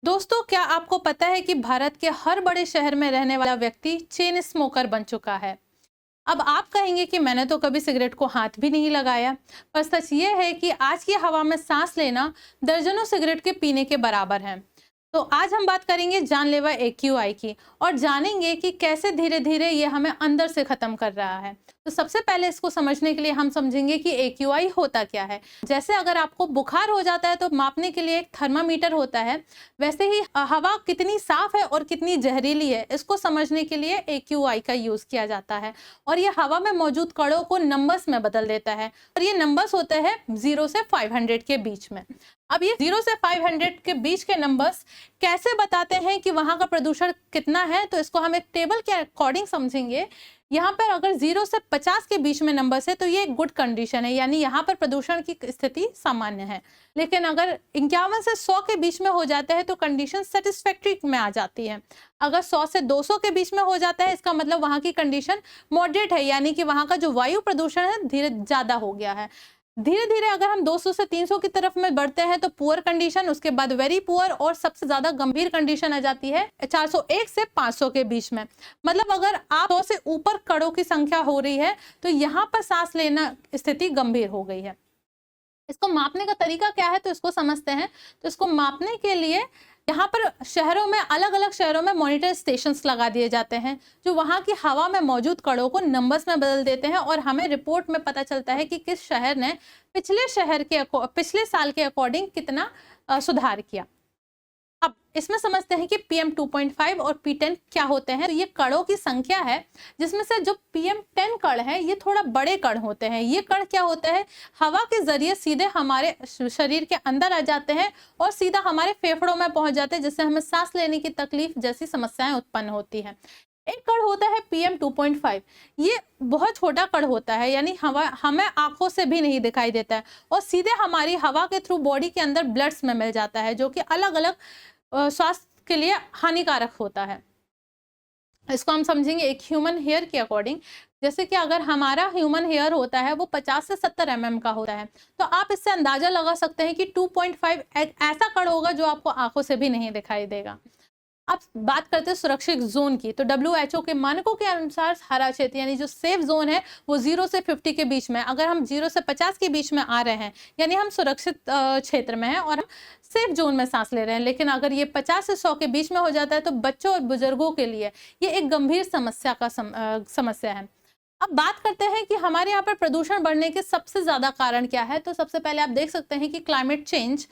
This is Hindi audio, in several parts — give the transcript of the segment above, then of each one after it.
दोस्तों, क्या आपको पता है कि भारत के हर बड़े शहर में रहने वाला व्यक्ति चेन स्मोकर बन चुका है। अब आप कहेंगे कि मैंने तो कभी सिगरेट को हाथ भी नहीं लगाया, पर सच ये है कि आज की हवा में सांस लेना दर्जनों सिगरेट के पीने के बराबर है। तो आज हम बात करेंगे जानलेवा AQI की और जानेंगे कि कैसे धीरे धीरे ये हमें अंदर से खत्म कर रहा है। तो सबसे पहले इसको समझने के लिए हम समझेंगे कि AQI होता क्या है। जैसे अगर आपको बुखार हो जाता है तो मापने के लिए एक थर्मामीटर होता है, वैसे ही हवा कितनी साफ है और कितनी जहरीली है इसको समझने के लिए AQI का यूज किया जाता है। और ये हवा में मौजूद कणों को नंबर्स में बदल देता है और ये नंबर्स होते हैं 0 से 500 के बीच में। अब ये 0 से 500 के बीच के नंबर्स कैसे बताते हैं कि वहां का प्रदूषण कितना है, तो इसको हम एक टेबल के अकॉर्डिंग समझेंगे। यहाँ पर अगर 0 से 50 के बीच में नंबर्स है तो ये एक गुड कंडीशन है, यानी यहाँ पर प्रदूषण की स्थिति सामान्य है। लेकिन अगर 51 से 100 के बीच में हो जाता है तो कंडीशन सेटिस्फैक्ट्री में आ जाती है। अगर 100 से 200 के बीच में हो जाता है इसका मतलब वहां की कंडीशन मॉडरेट है, यानी कि वहां का जो वायु प्रदूषण है धीरे ज्यादा हो गया है। धीरे धीरे अगर हम 200 से 300 की तरफ में बढ़ते हैं तो पुअर कंडीशन, उसके बाद वेरी पुअर और सबसे ज्यादा गंभीर कंडीशन आ जाती है 401 से 500 के बीच में। मतलब अगर आप 100 से ऊपर कणों की संख्या हो रही है तो यहाँ पर सांस लेना स्थिति गंभीर हो गई है। इसको मापने का तरीका क्या है तो इसको समझते हैं। तो इसको मापने के लिए यहाँ पर शहरों में, अलग अलग शहरों में मॉनिटर स्टेशंस लगा दिए जाते हैं जो वहाँ की हवा में मौजूद कणों को नंबर्स में बदल देते हैं और हमें रिपोर्ट में पता चलता है कि किस शहर ने पिछले साल के अकॉर्डिंग कितना सुधार किया। अब इसमें समझते हैं कि PM 2.5 और P10 क्या होते हैं। तो ये कणों की संख्या है जिसमें से जो PM 10 कण है ये थोड़ा बड़े कण होते हैं। ये कण क्या होते हैं, हवा के जरिए सीधे हमारे शरीर के अंदर आ जाते हैं और सीधा हमारे फेफड़ों में पहुंच जाते हैं, जिससे हमें सांस लेने की तकलीफ जैसी समस्याएं उत्पन्न होती हैं। एक कण होता है PM 2.5। ये बहुत छोटा कण होता है, यानी हवा हमें आंखों से भी नहीं दिखाई देता है और सीधे हमारी हवा के थ्रू बॉडी के अंदर ब्लड्स में मिल जाता है, जो कि अलग अलग स्वास्थ्य के लिए हानिकारक होता है। इसको हम समझेंगे एक ह्यूमन हेयर के अकॉर्डिंग। जैसे कि अगर हमारा ह्यूमन हेयर होता है वो 50 से 70 mm का होता है, तो आप इससे अंदाजा लगा सकते हैं कि 2.5 एक ऐसा कण होगा जो आपको आंखों से भी नहीं दिखाई देगा। अब बात करते हैं सुरक्षित जोन की। तो WHO के मानकों के अनुसार हरा क्षेत्र यानी जो सेफ जोन है वो 0 से 50 के बीच में। अगर हम 0 से 50 के बीच में आ रहे हैं यानी हम सुरक्षित क्षेत्र में हैं और हम सेफ जोन में सांस ले रहे हैं। लेकिन अगर ये 50 से 100 के बीच में हो जाता है तो बच्चों और बुजुर्गों के लिए ये एक गंभीर समस्या है। अब बात करते हैं कि हमारे यहाँ पर प्रदूषण बढ़ने के सबसे ज्यादा कारण क्या है। तो सबसे पहले आप देख सकते हैं कि climate change.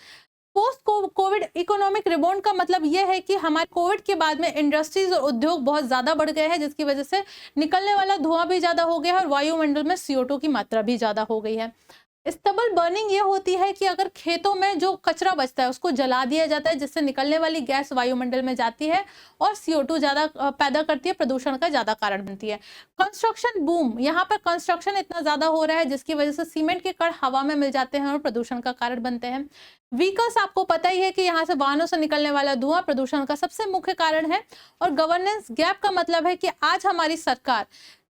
Post Covid economic rebound का मतलब यह है कि हमारे कोविड के बाद में इंडस्ट्रीज और उद्योग बहुत ज्यादा बढ़ गए हैं, जिसकी वजह से निकलने वाला धुआं भी ज्यादा हो गया है और वायुमंडल में CO2 की मात्रा भी ज्यादा हो गई है। स्टबल बर्निंग ये होती है कि अगर खेतों में जो कचरा बचता है उसको जला दिया जाता है, जिससे निकलने वाली गैस वायुमंडल में जाती है और CO2 ज्यादा पैदा करती है, प्रदूषण का ज्यादा कारण बनती है। कंस्ट्रक्शन बूम, यहाँ पर कंस्ट्रक्शन इतना ज्यादा हो रहा है जिसकी वजह से सीमेंट के कण हवा में मिल जाते हैं और प्रदूषण का कारण बनते हैं। व्हीकल्स, आपको पता ही है कि यहाँ से वाहनों से निकलने वाला धुआं प्रदूषण का सबसे मुख्य कारण है। और गवर्नेंस गैप का मतलब है कि आज हमारी सरकार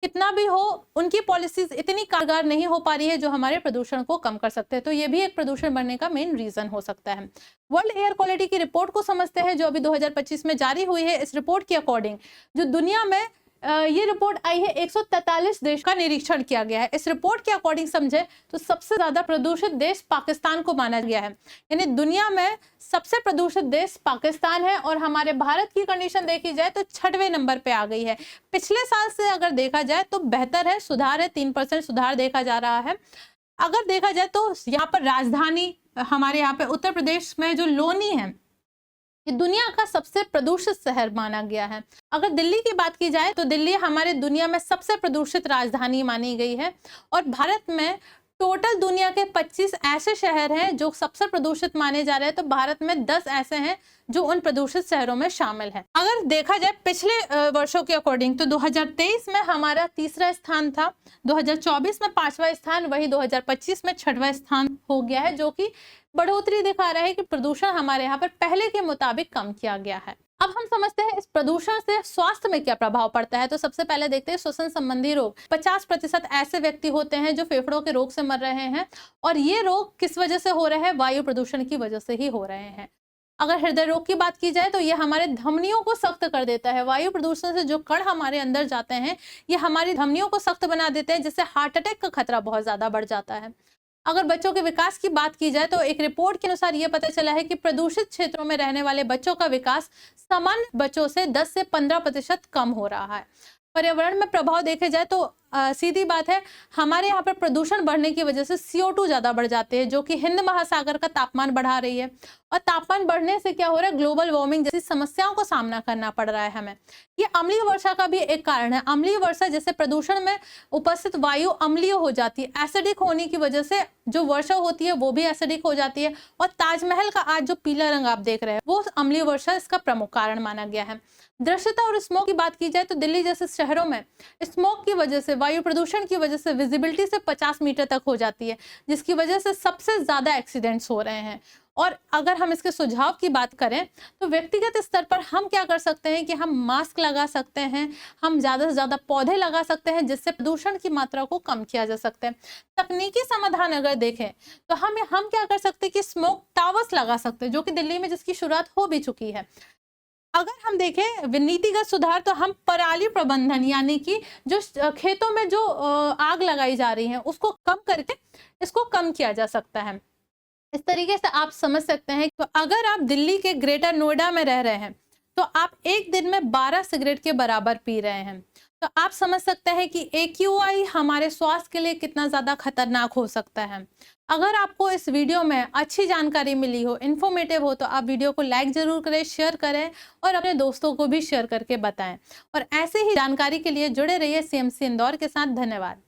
कितना भी हो, उनकी पॉलिसीज इतनी कारगर नहीं हो पा रही है जो हमारे प्रदूषण को कम कर सकते हैं। तो ये भी एक प्रदूषण बढ़ने का मेन रीजन हो सकता है। वर्ल्ड एयर क्वालिटी की रिपोर्ट को समझते हैं जो अभी 2025 में जारी हुई है। इस रिपोर्ट के अकॉर्डिंग जो दुनिया में ये रिपोर्ट आई है, 143 देश का निरीक्षण किया गया है। इस रिपोर्ट के अकॉर्डिंग समझे तो सबसे ज्यादा प्रदूषित देश पाकिस्तान को माना गया है, यानी दुनिया में सबसे प्रदूषित देश पाकिस्तान है। और हमारे भारत की कंडीशन देखी जाए तो 6वें नंबर पे आ गई है। पिछले साल से अगर देखा जाए तो बेहतर है, सुधार है, 3% सुधार देखा जा रहा है। अगर देखा जाए तो यहाँ पर राजधानी हमारे यहाँ पे उत्तर प्रदेश में जो लोनी है ये दुनिया का सबसे प्रदूषित शहर माना गया है। अगर दिल्ली की बात की जाए तो दिल्ली हमारे दुनिया में सबसे प्रदूषित राजधानी मानी गई है। और भारत में टोटल दुनिया के 25 ऐसे शहर हैं जो सबसे प्रदूषित माने जा रहे हैं, तो भारत में 10 ऐसे हैं जो उन प्रदूषित शहरों में शामिल हैं। अगर देखा जाए पिछले वर्षों के अकॉर्डिंग तो 2023 में हमारा तीसरा स्थान था, 2024 में 5वां स्थान, वही 2025 में 6वां स्थान हो गया है, जो कि बढ़ोतरी दिखा रहा है कि प्रदूषण हमारे यहाँ पर पहले के मुताबिक कम किया गया है। अब हम समझते हैं इस प्रदूषण से स्वास्थ्य में क्या प्रभाव पड़ता है। तो सबसे पहले देखते हैं श्वसन संबंधी रोग। 50% ऐसे व्यक्ति होते हैं जो फेफड़ों के रोग से मर रहे हैं और ये रोग किस वजह से हो रहे हैं, वायु प्रदूषण की वजह से ही हो रहे हैं। अगर हृदय रोग की बात की जाए तो ये हमारे धमनियों को सख्त कर देता है। वायु प्रदूषण से जो कण हमारे अंदर जाते हैं, ये हमारी धमनियों को सख्त बना देते हैं, जिससे हार्ट अटैक का खतरा बहुत ज्यादा बढ़ जाता है। अगर बच्चों के विकास की बात की जाए तो एक रिपोर्ट के अनुसार ये पता चला है कि प्रदूषित क्षेत्रों में रहने वाले बच्चों का विकास सामान्य बच्चों से 10 से 15% कम हो रहा है। पर्यावरण में प्रभाव देखे जाए तो सीधी बात है, हमारे यहाँ पर प्रदूषण बढ़ने की वजह से CO2 ज्यादा बढ़ जाते हैं, जो कि हिंद महासागर का तापमान बढ़ा रही है। और तापमान बढ़ने से क्या हो रहा है, ग्लोबल वार्मिंग जैसी समस्याओं को सामना करना पड़ रहा है हमें। ये अम्लीय वर्षा का भी एक कारण है। अम्लीय वर्षा जैसे प्रदूषण में उपस्थित वायु अम्लीय हो जाती है, एसिडिक होने की वजह से जो वर्षा होती है वो भी एसिडिक हो जाती है। और ताजमहल का आज जो पीला रंग आप देख रहे हैं, वो अम्लीय वर्षा इसका प्रमुख कारण माना गया है। दृश्यता और स्मोक की बात की जाए तो दिल्ली जैसे शहरों में स्मोक की वजह से, वायु प्रदूषण की वजह से विजिबिलिटी से 50 मीटर तक हो जाती है, जिसकी वजह से सबसे ज्यादा एक्सीडेंट्स हो रहे हैं। और अगर हम इसके सुझाव की बात करें तो व्यक्तिगत स्तर पर हम क्या कर सकते हैं कि हम मास्क लगा सकते हैं, हम ज्यादा से ज्यादा पौधे लगा सकते हैं, जिससे प्रदूषण की मात्रा को कम किया जा सकता है। तकनीकी समाधान अगर देखें तो हम क्या कर सकते हैं कि स्मोक टावर्स लगा सकते हैं, जो कि दिल्ली में जिसकी शुरुआत हो भी चुकी है। अगर हम देखें नीतिगत सुधार तो हम पराली प्रबंधन, यानी कि जो खेतों में जो आग लगाई जा रही है उसको कम करके इसको कम किया जा सकता है। इस तरीके से आप समझ सकते हैं। तो अगर आप दिल्ली के ग्रेटर नोएडा में रह रहे हैं तो आप एक दिन में 12 सिगरेट के बराबर पी रहे हैं, तो आप समझ सकते हैं कि AQI हमारे स्वास्थ्य के लिए कितना ज्यादा खतरनाक हो सकता है। अगर आपको इस वीडियो में अच्छी जानकारी मिली हो, इन्फॉर्मेटिव हो, तो आप वीडियो को लाइक जरूर करें, शेयर करें और अपने दोस्तों को भी शेयर करके बताएं। और ऐसे ही जानकारी के लिए जुड़े रहिए CMC इंदौर के साथ। धन्यवाद।